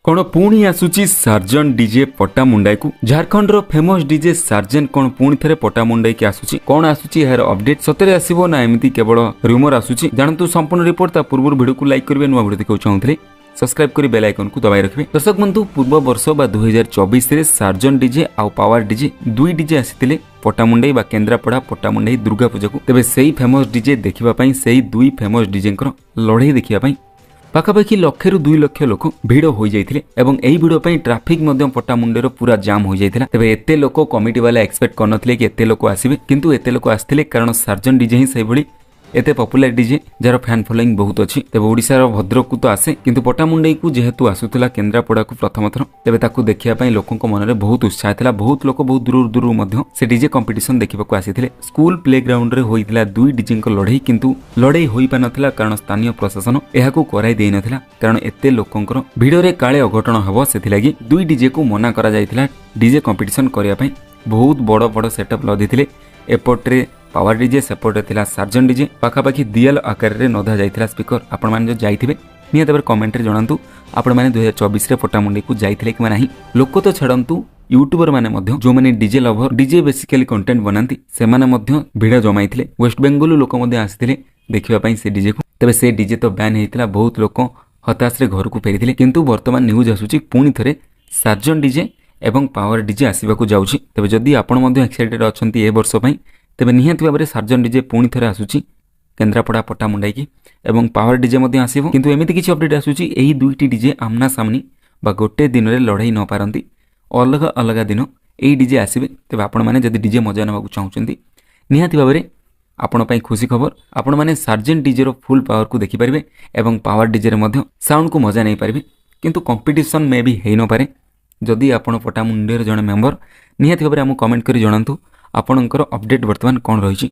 कौन पुणी आसुची सार्जन डीजे पट्टामुंडाई को झारखंड रो फेमस डीजे सार्जन कौन पुणी थे पट्टामुंडाई की आसुची कौन आसुची यार अपडेट सतरे आसीबो ना एमिति केवल रूमर आसुची जानतु संपूर्ण रिपोर्ट ता पूर्व वीडियो को लाइक करिवे नुवा वीडियो देखौ चाहुथले सब्सक्राइब करी बेल आइकन को दबाई रखिबे। दर्शक बंधु पूर्व वर्ष बा 2024 रे सार्जन डीजे आ पावर डीजे दुई डीजे आसीतिले पट्टामुंडाई बा केन्द्रापड़ा पट्टामुंडाई दुर्गा पूजा को तेबे सेही फेमस डीजे देखिबा पई सेही दुई फेमस डीजेंकर लड़ाई देखिबा पई पाखापाखि 1 ରୁ 2 ଲକ୍ଷ लोक भिड़ हो जाइथिले एवं एही भिड़ पई ट्रैफिक मध्य पट्टामुंडेर पूरा जाम हो जाइथिला। तेबे एते लोक कमिटी वाला एक्सपेक्ट करनथिले कि एते लोक आसीबे किंतु एते लोक आस्थिले कारण सार्जन डीजे ही सेही भली एते popular DJ jar fan following बहुत अच्छी। तेबे ओडिसा रो भद्रक को तो आसे किंतु पट्टामुंडाई को जेहेतु आसुतला केन्द्रापड़ा को प्रथम थर तेबे ताकू देखिया पई लोकक मन रे बहुत उत्साह थिला। बहुत लोक बहुत दूर दूर मध्य से डीजे कंपटीशन देखिबा को आसीथिले। स्कूल प्लेग्राउंड रे होइथिला दुई डीजे को लड़ाई किंतु लड़ाई होई पा नथिला कारण स्थानीय प्रशासन एहाकू कराई देई नथिला कारण एते लोकंकर भिडियो रे काळे अघटन हबो सेथि लागि दुई डीजे को मना करा जाइथिला डीजे कंपटीशन करिया पई। बहुत बड़ बड़ सेटअप लदिथिले एपट्रे पावर डीजे सेपटे थिला सार्जन डीजे पाखापाखि दियल आकार रे नधा जाइथिला स्पीकर। आपण माने जो जाइथिबे नियत बार कमेंट रे जणांतु आपण माने 2024 रे पट्टामुंडाई को जाइथिले कि नाही। लोक तो छडंतु यूट्यूबर माने मध्य जो माने DJ lover DJ basically content बनांती से माने मध्य भिड जमाइथिले। वेस्ट बेंगल लोक मध्य आसिथिले देखिबा पई से डीजे को। तबे से डीजे तो बैन हेतिला बहुत लोक हताश रे घर को फेरिथिले किंतु वर्तमान न्यूज आसुची पुणी थरे सार्जन डीजे एवं पावर डीजे आसीबा को जाउची। तबे जदी आपण मध्य एक्साइटेड अछंती ए वर्ष पई तेबे निहाती भाबरे सार्जन डीजे पुणी थरे आसुची केन्द्रापड़ा पट्टामुंडाई की एवं पावर डीजे मध्य आसीबो किंतु एमिति किछि अपडेट आसुची एही दुईटी डीजे आमना सामनी बा गोटे दिन रे लड़ाई न पारंती अलग अलग दिन एही डीजे आसीबे। तेबे आपण माने जदी डीजे मजा नबाकू चाहुचंती निहाती भाबरे आपण पई खुशी खबर आपण माने सार्जन डीजे रो फुल पावर को देखि परिबे एवं पावर डीजे रे मध्य साउंड को मजा नै परिबे किंतु कंपटीशन मे भी हेइ न पारे। जदी आपण पट्टामुंडाई रे जणे मेंबर निहाती भाबरे हमु कमेंट करी जणांतु आपणकर अपडेट वर्तमान कोन रहिछि।